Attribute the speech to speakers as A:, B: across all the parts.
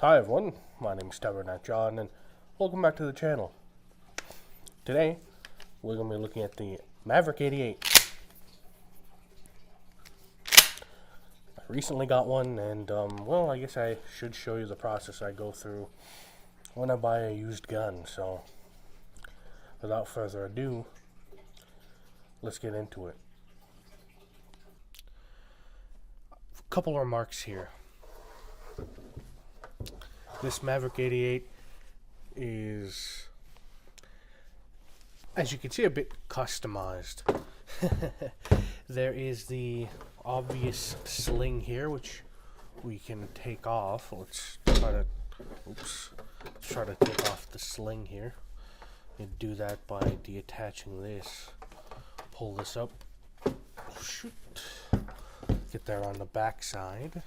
A: Hi everyone, my name is John, and welcome back to the channel. Today, we're going to be looking at the Maverick 88. I recently got one, and well, I guess I should show you the process I go through when I buy a used gun. So, without further ado, let's get into it. A couple of remarks here. This Maverick 88 is, as you can see, a bit customized. There is the obvious sling here, which we can take off. Let's try to take off the sling here. And do that by detaching this. Pull this up. Shoot. Get there on the back side.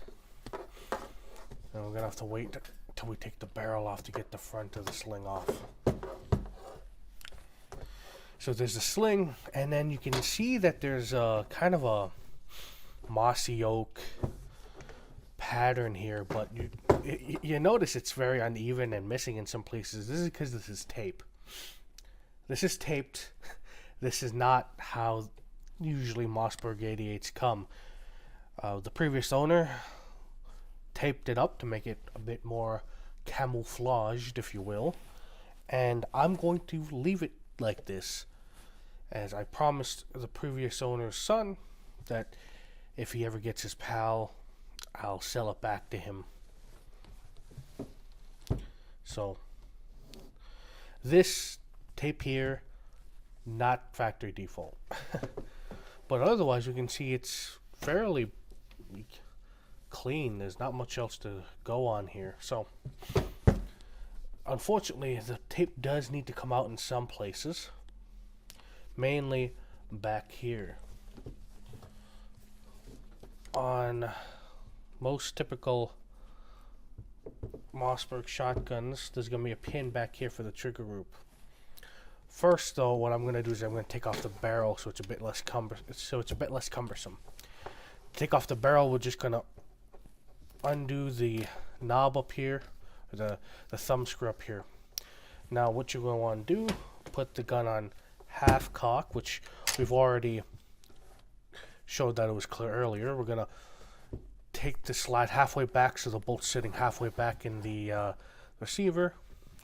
A: And we're gonna have to wait till we take the barrel off to get the front of the sling off. So there's a sling, and then you can see that there's a kind of a mossy oak pattern here, but you notice it's very uneven and missing in some places. This is because this is tape. This is taped. This is not how usually Mossberg 88s come. The previous owner taped it up to make it a bit more camouflaged, if you will, and I'm going to leave it like this, as I promised the previous owner's son that if he ever gets his PAL, I'll sell it back to him. So this tape here, not factory default. But otherwise you can see it's fairly clean. There's not much else to go on here. So unfortunately the tape does need to come out in some places, mainly back here. On most typical Mossberg shotguns, there's going to be a pin back here for the trigger group. First though, what I'm going to do is I'm going to take off the barrel so it's a bit less cumbersome. Take off the barrel, we're just going to undo the knob up here, the thumb screw up here. Now what you're going to want to do, put the gun on half cock, which we've already showed that it was clear earlier. We're going to take the slide halfway back so the bolt's sitting halfway back in the receiver.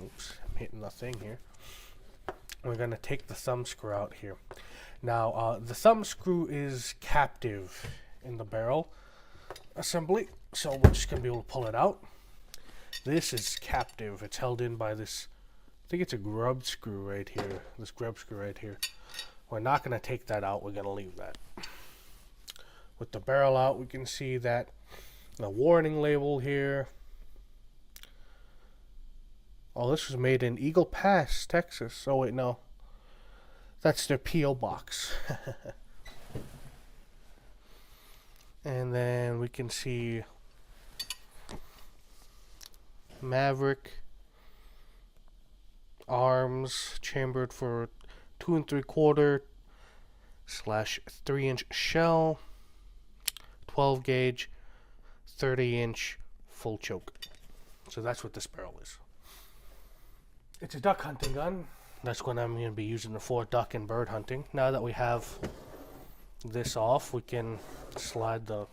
A: Oops, I'm hitting the thing here. We're going to take the thumb screw out here. Now the thumb screw is captive in the barrel assembly, so we're just going to be able to pull it out. This is captive. It's held in by this, I think it's a grub screw right here. This grub screw right here. We're not going to take that out. We're going to leave that. With the barrel out, we can see that the warning label here. Oh, this was made in Eagle Pass, Texas. Oh, wait, no. That's their P.O. box. And then we can see Maverick arms chambered for 2 3/4 / 3-inch shell, 12 gauge, 30-inch full choke. So that's what this barrel is. It's a duck hunting gun. That's what I'm going to be using it for, duck and bird hunting. Now that we have this off, we can slide the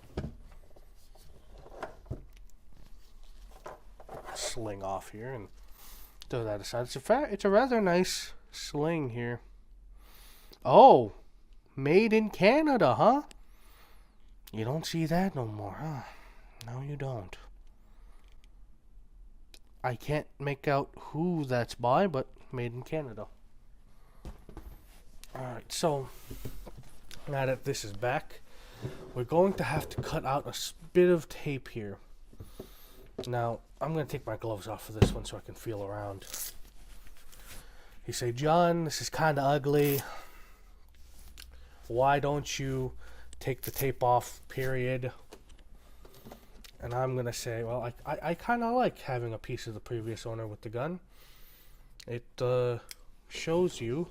A: sling off here and throw that aside. It's a rather nice sling here. Oh, made in Canada, huh? You don't see that no more, huh? No, you don't. I can't make out who that's by, but made in Canada. Alright, so now that this is back, we're going to have to cut out a bit of tape here. Now, I'm going to take my gloves off for this one so I can feel around. You say, John, this is kind of ugly. Why don't you take the tape off, period? And I'm going to say, well, I kind of like having a piece of the previous owner with the gun. It shows you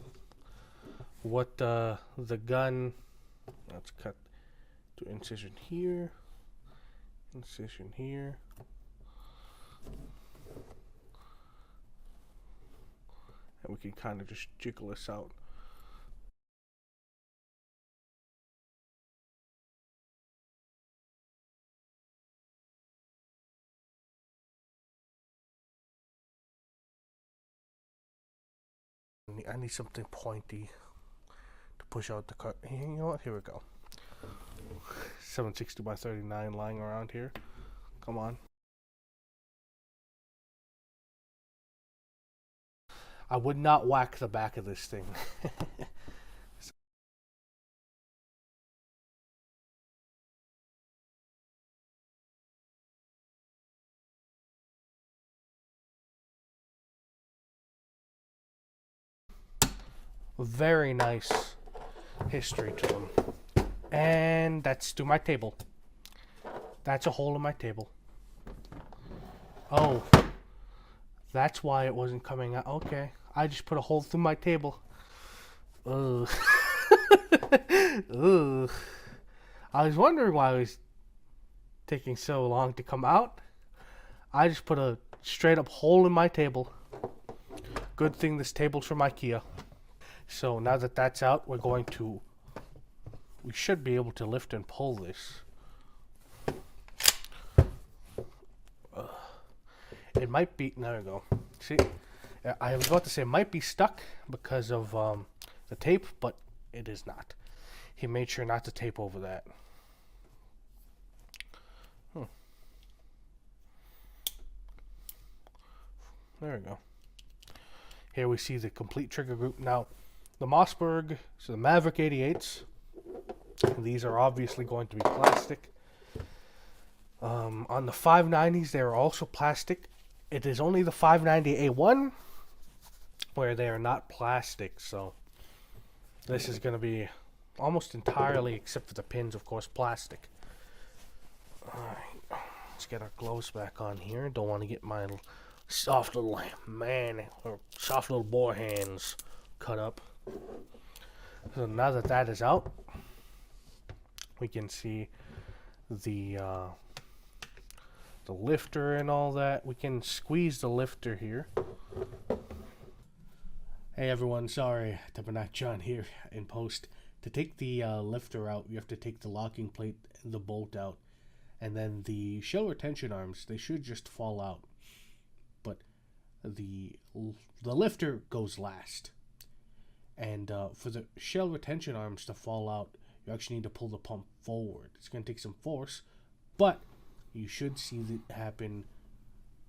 A: what the gun, let's cut to incision here, incision here. And we can kind of just jiggle this out. I need something pointy to push out the cut. You know what? Here we go. 760 by 39 lying around here. Come on. I would not whack the back of this thing. Very nice history to them. And that's to my table. That's a hole in my table. Oh, that's why it wasn't coming out. Okay, I just put a hole through my table. Ugh. Ugh. I was wondering why it was taking so long to come out. I just put a straight up hole in my table. Good thing this table's from IKEA. So now that that's out, we should be able to lift and pull this. It might be, there we go. See, I was about to say it might be stuck because of the tape, but it is not. He made sure not to tape over that. There we go. Here we see the complete trigger group. Now, the Mossberg, so the Maverick 88s, these are obviously going to be plastic. On the 590s, they are also plastic. It is only the 590A1 where they are not plastic, so this is going to be almost entirely, except for the pins, of course, plastic. Alright, let's get our gloves back on here. Don't want to get my soft little soft little boy hands cut up. So now that that is out, we can see the lifter and all that. We can squeeze the lifter here. Hey everyone, sorry, Tabernac John here in post. To take the lifter out, you have to take the locking plate and the bolt out. And then the shell retention arms, they should just fall out. But the lifter goes last. And for the shell retention arms to fall out, you actually need to pull the pump forward. It's going to take some force, but you should see that happen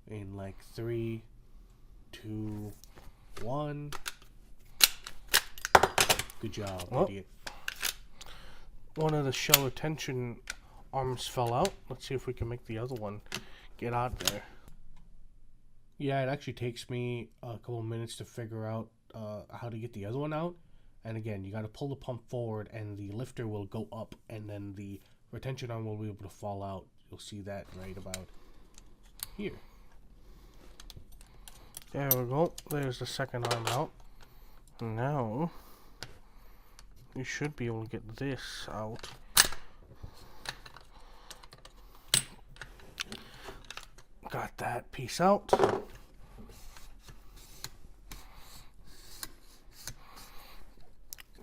A: in like 3, 2, 1. Good job, idiot. One of the shell retention arms fell out. Let's see if we can make the other one get out there. Yeah, it actually takes me a couple minutes to figure out how to get the other one out. And again, you got to pull the pump forward and the lifter will go up, and then the retention arm will be able to fall out. You'll see that right about here. There we go. There's the second arm out. Now you should be able to get this out. Got that piece out.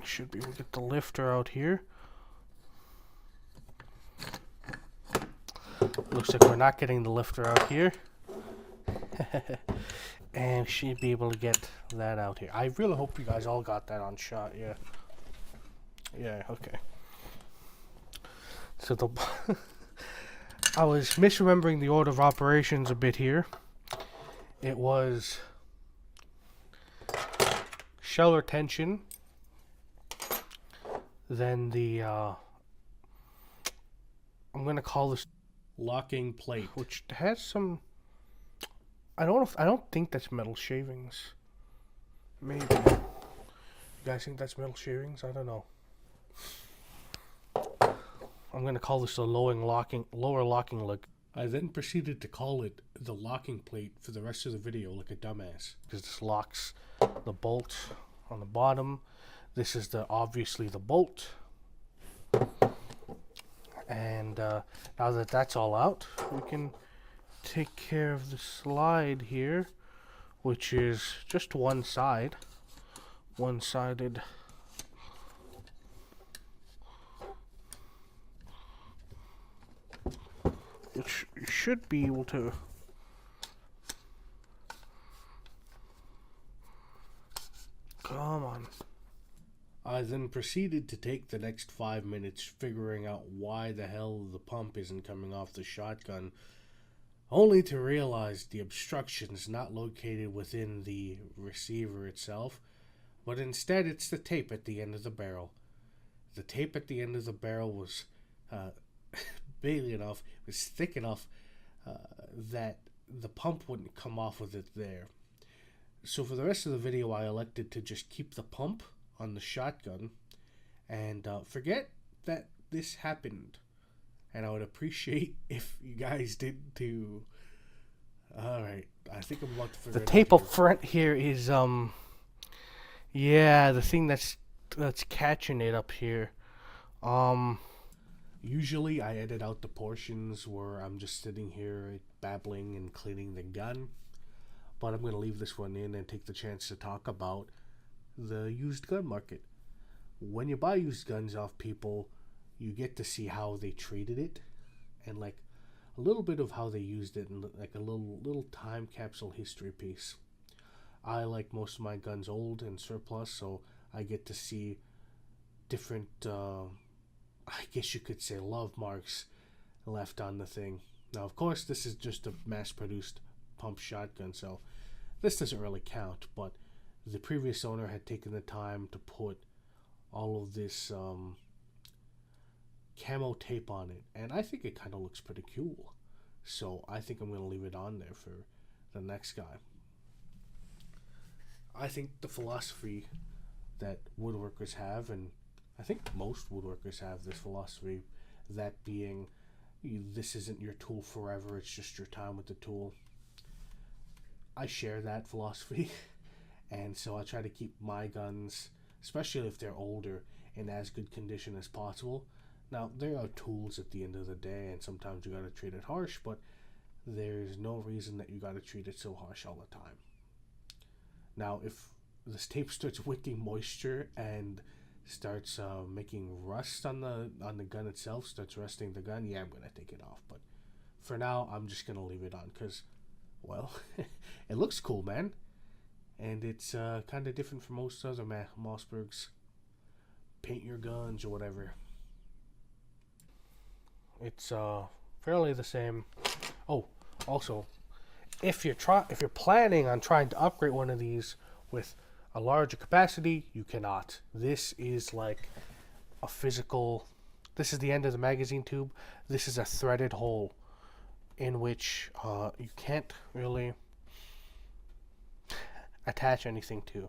A: Should be able to get the lifter out here. Looks like we're not getting the lifter out here. And should be able to get that out here. I really hope you guys all got that on shot. Yeah. Yeah, okay. So the I was misremembering the order of operations a bit here. It was shell retention, then the I'm gonna call this locking plate, which has some. I don't think that's metal shavings. Maybe. You guys think that's metal shavings? I don't know. I'm gonna call this the lower locking lug. I then proceeded to call it the locking plate for the rest of the video like a dumbass, because this locks the bolt on the bottom. This is obviously the bolt. And now that that's all out, we can take care of the slide here, which is just one side, one-sided. Which you should be able to. Come on. I then proceeded to take the next 5 minutes figuring out why the hell the pump isn't coming off the shotgun, only to realize the obstruction's not located within the receiver itself, but instead it's the tape at the end of the barrel. The tape at the end of the barrel was big enough, it was thick enough that the pump wouldn't come off with it there. So for the rest of the video, I elected to just keep the pump on the shotgun and forget that this happened. And I would appreciate if you guys did too. Alright, I think I'm about to figure it out. The tape up front here is, yeah, the thing that's catching it up here. Usually I edit out the portions where I'm just sitting here babbling and cleaning the gun. But I'm going to leave this one in and take the chance to talk about the used gun market. When you buy used guns off people, you get to see how they treated it and like a little bit of how they used it and like a little time capsule history piece. I like most of my guns old and surplus, so I get to see different, I guess you could say, love marks left on the thing. Now, of course, this is just a mass-produced pump shotgun, so this doesn't really count, but the previous owner had taken the time to put all of this camo tape on it, and I think it kind of looks pretty cool, so I think I'm going to leave it on there for the next guy. I think the philosophy that woodworkers have, and I think most woodworkers have this philosophy, that being, this isn't your tool forever, it's just your time with the tool. I share that philosophy, and so I try to keep my guns, especially if they're older, in as good condition as possible. Now, there are tools at the end of the day, and sometimes you gotta treat it harsh, but there's no reason that you gotta treat it so harsh all the time. Now, if this tape starts wicking moisture and starts making rust on the gun itself, starts rusting the gun, yeah, I'm gonna take it off. But for now, I'm just gonna leave it on because, well, it looks cool, man, and it's kind of different from most other Mossbergs paint your guns or whatever. It's fairly the same. Oh, also, if you're planning on trying to upgrade one of these with a larger capacity, you cannot. This is like a physical. This is the end of the magazine tube. This is a threaded hole in which you can't really attach anything to.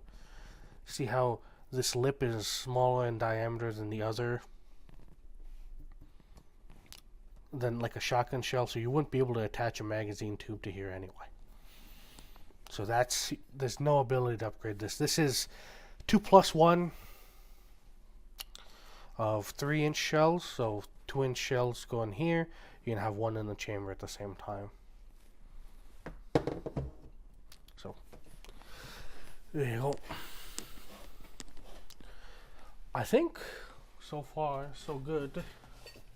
A: See how this lip is smaller in diameter than the other, than like a shotgun shell, so you wouldn't be able to attach a magazine tube to here anyway. So there's no ability to upgrade this. This is 2+1 of 3-inch shells, so 2-inch shells go in here. You can have one in the chamber at the same time. So there you go. I think so far so good.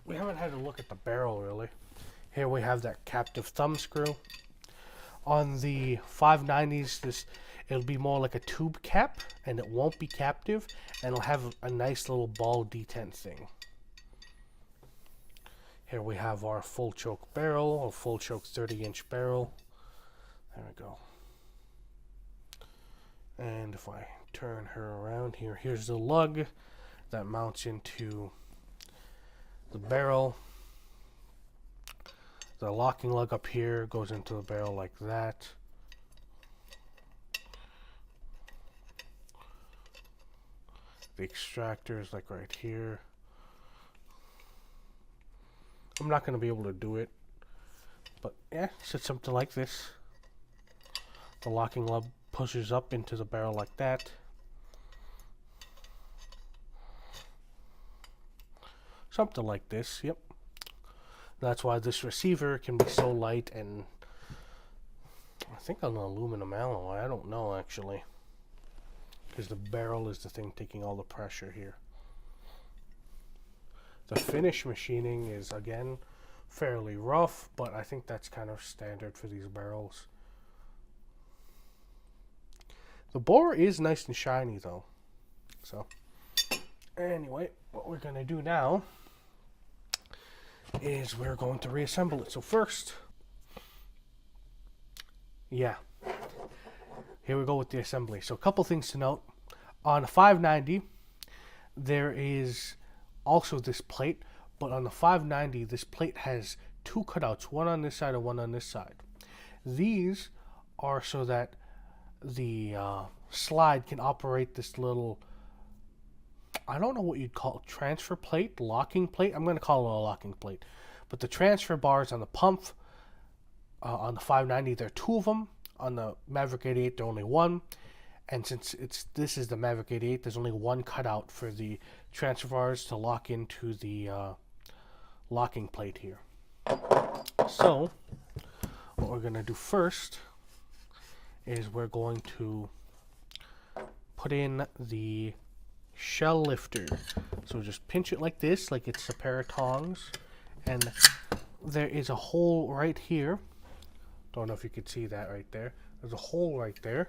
A: We haven't had a look at the barrel really. Here we have that captive thumb screw. On the 590s, it'll be more like a tube cap, and it won't be captive, and it'll have a nice little ball detent thing. Here we have our full choke barrel, or full choke 30-inch barrel. There we go. And if I turn her around here, here's the lug that mounts into the barrel. The locking lug up here goes into the barrel like that. The extractor is like right here. I'm not going to be able to do it, but yeah, it's something like this. The locking lug pushes up into the barrel like that. Something like this, yep. That's why this receiver can be so light and I think an aluminum alloy. I don't know actually, because the barrel is the thing taking all the pressure here. The finish machining is again fairly rough, but I think that's kind of standard for these barrels. The bore is nice and shiny though. So anyway, what we're going to do now is we're going to reassemble it. So first, yeah, here we go with the assembly. So a couple things to note. On the 590, there is also this plate, but on the 590, this plate has two cutouts, one on this side and one on this side. These are so that the slide can operate this little, I don't know what you'd call it, transfer plate, locking plate. I'm going to call it a locking plate. But the transfer bars on the pump, on the 590, there are two of them. On the Maverick 88, there are only one. And since this is the Maverick 88, there's only one cutout for the transfer bars to lock into the locking plate here. So what we're going to do first is we're going to put in the shell lifter. So just pinch it like this, like it's a pair of tongs, and there is a hole right here. Don't know if you can see that right there. There's a hole right there,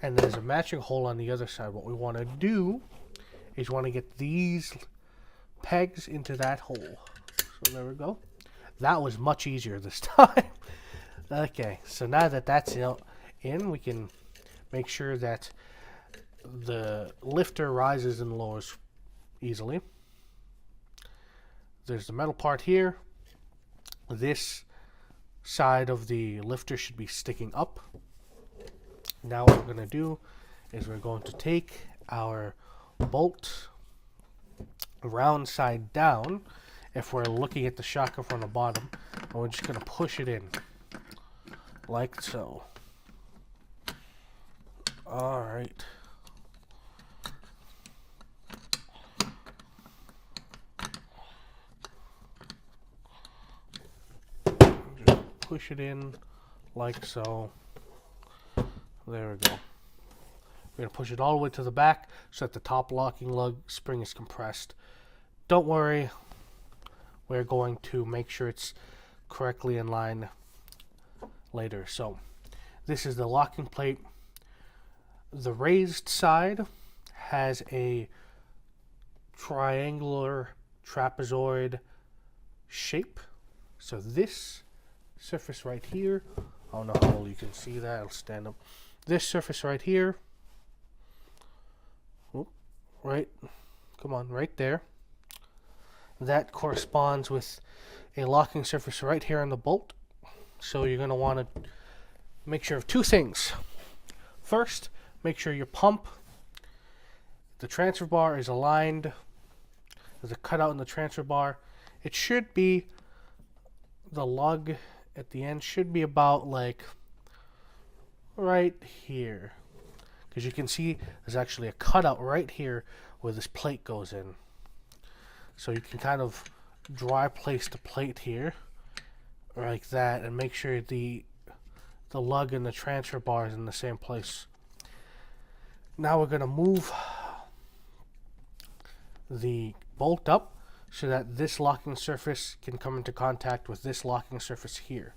A: and there's a matching hole on the other side. What we want to do is want to get these pegs into that hole. So there we go. That was much easier this time. Okay, so now that that's in, we can make sure that the lifter rises and lowers easily. There's the metal part here. This side of the lifter should be sticking up. Now what we're going to do is we're going to take our bolt round side down if we're looking at the shocker from the bottom, and we're just going to push it in like so. Alright. Just push it in like so. There we go. We're going to push it all the way to the back so that the top locking lug spring is compressed. Don't worry, we're going to make sure it's correctly in line later. So this is the locking plate. The raised side has a triangular trapezoid shape. So this surface right here, I don't know how well you can see that, I'll stand up. This surface right here, right there, that corresponds with a locking surface right here on the bolt. So you're going to want to make sure of two things. First, make sure your pump, the transfer bar is aligned. There's a cutout in the transfer bar. It should be, the lug at the end should be about like right here, because you can see there's actually a cutout right here where this plate goes in. So you can kind of dry place the plate here like that and make sure the lug and the transfer bar is in the same place. Now we're going to move the bolt up so that this locking surface can come into contact with this locking surface here.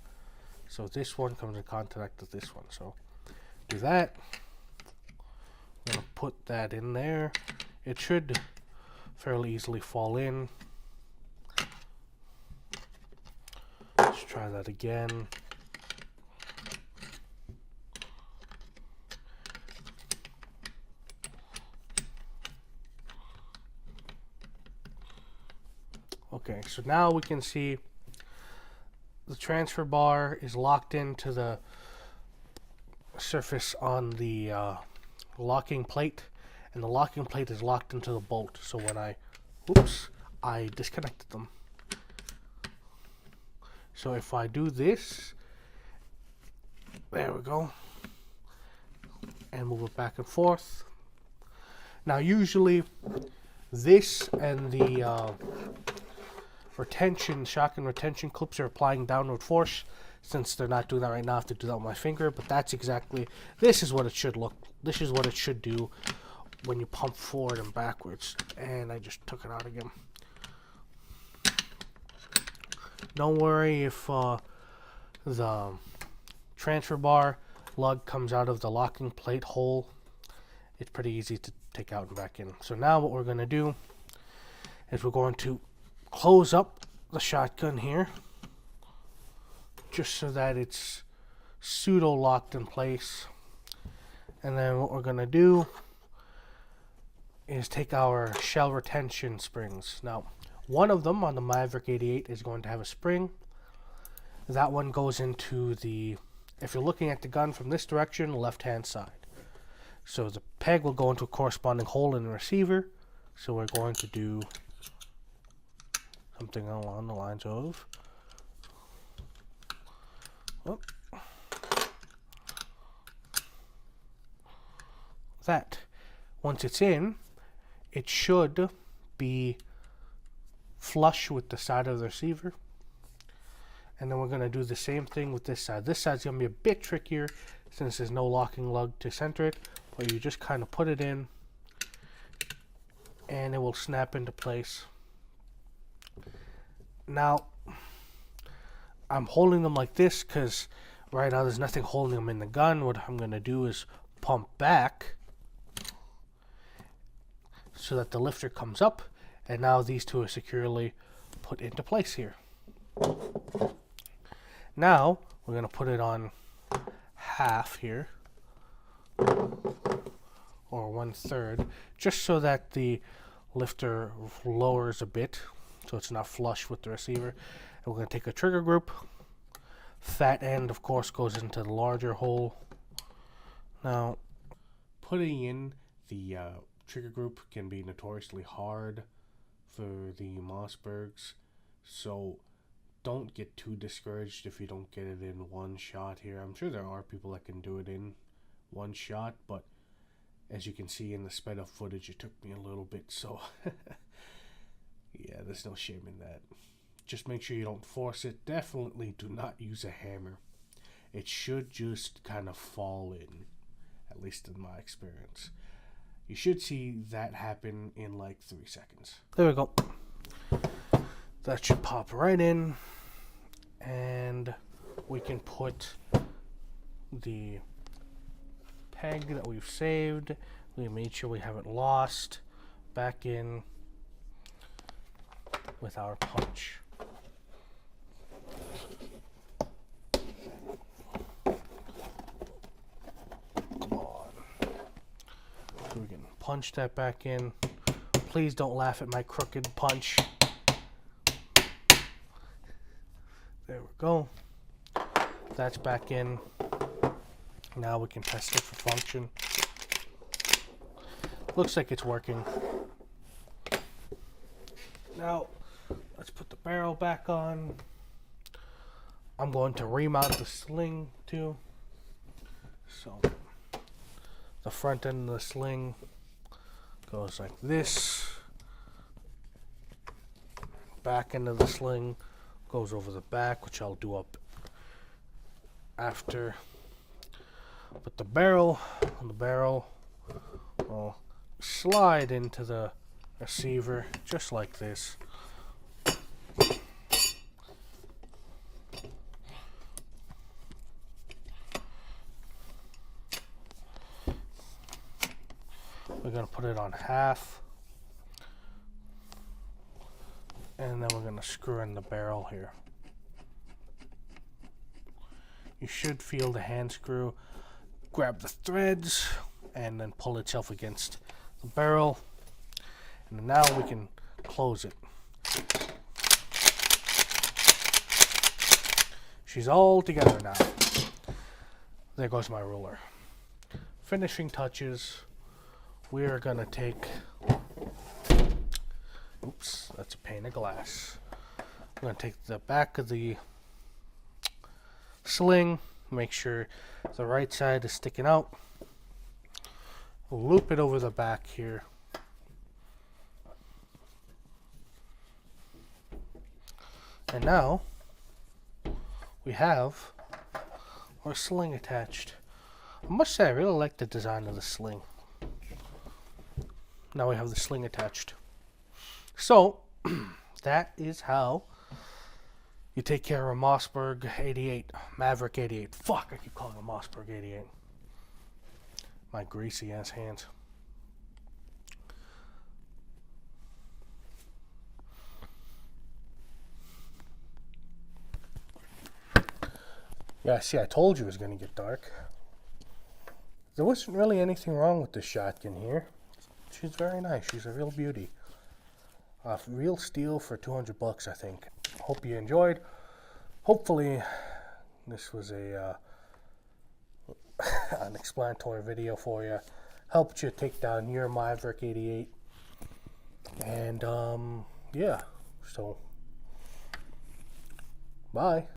A: So this one comes in contact with this one. So do that. I'm going to put that in there. It should fairly easily fall in. Let's try that again. Okay, so now we can see the transfer bar is locked into the surface on the locking plate, and the locking plate is locked into the bolt. So when I disconnected them. So if I do this, there we go, and move it back and forth. Now usually this and the shock and retention clips are applying downward force. since they're not doing that right now, I have to do that with my finger, but this is what it should look, this is what it should do when you pump forward and backwards. And I just took it out again. Don't worry if the transfer bar lug comes out of the locking plate hole. It's pretty easy to take out and back in. So now what we're going to do is we're going to close up the shotgun here, just so that it's pseudo locked in place. And then what we're going to do is take our shell retention springs. Now, one of them on the Maverick 88 is going to have a spring. That one goes into the, if you're looking at the gun from this direction, left hand side. So the peg will go into a corresponding hole in the receiver. So we're going to do something along the lines of, that. Once it's in, it should be flush with the side of the receiver. And then we're going to do the same thing with this side. This side's going to be a bit trickier since there's no locking lug to center it, but you just kind of put it in and it will snap into place. Now, I'm holding them like this because right now there's nothing holding them in the gun. What I'm going to do is pump back so that the lifter comes up, and now these two are securely put into place here. Now we're going to put it on half here, or 1/3, just so that the lifter lowers a bit so it's not flush with the receiver. And we're going to take a trigger group. That end, of course, goes into the larger hole. Now, putting in the trigger group can be notoriously hard for the Mossbergs, so don't get too discouraged if you don't get it in one shot here. I'm sure there are people that can do it in one shot, but as you can see in the sped up footage, it took me a little bit, so yeah, there's no shame in that. Just make sure you don't force it. Definitely do not use a hammer. It should just kind of fall in, at least in my experience. You should see that happen in like 3 seconds. There we go. That should pop right in, and we can put the peg that we've saved, we made sure we haven't lost, back in with our punch. Come on. So we can punch that back in. Please don't laugh at my crooked punch. There we go. That's back in. Now we can test it for function. Looks like it's working. Now, let's put the barrel back on. I'm going to remount the sling too. So, the front end of the sling goes like this. Back end of the sling goes over the back, which I'll do up after. But the barrel will slide into the receiver just like this. We're going to put it on half, and then we're going to screw in the barrel here. You should feel the hand screw grab the threads and then pull itself against the barrel, and now we can close it. She's all together now. There goes my ruler. Finishing touches. We are gonna take, oops, that's a pane of glass. We're gonna take the back of the sling, make sure the right side is sticking out. We'll loop it over the back here. And now we have our sling attached. I must say I really like the design of the sling. Now we have the sling attached. So that is how you take care of a Mossberg 88, Maverick 88. Fuck, I keep calling it a Mossberg 88. My greasy ass hands. Yeah, see, I told you it was going to get dark. There wasn't really anything wrong with this shotgun here. She's very nice. She's a real beauty. Real steel for 200 bucks, I think. Hope you enjoyed. Hopefully, this was a an explanatory video for you. Helped you take down your Maverick 88. And, yeah. So, bye.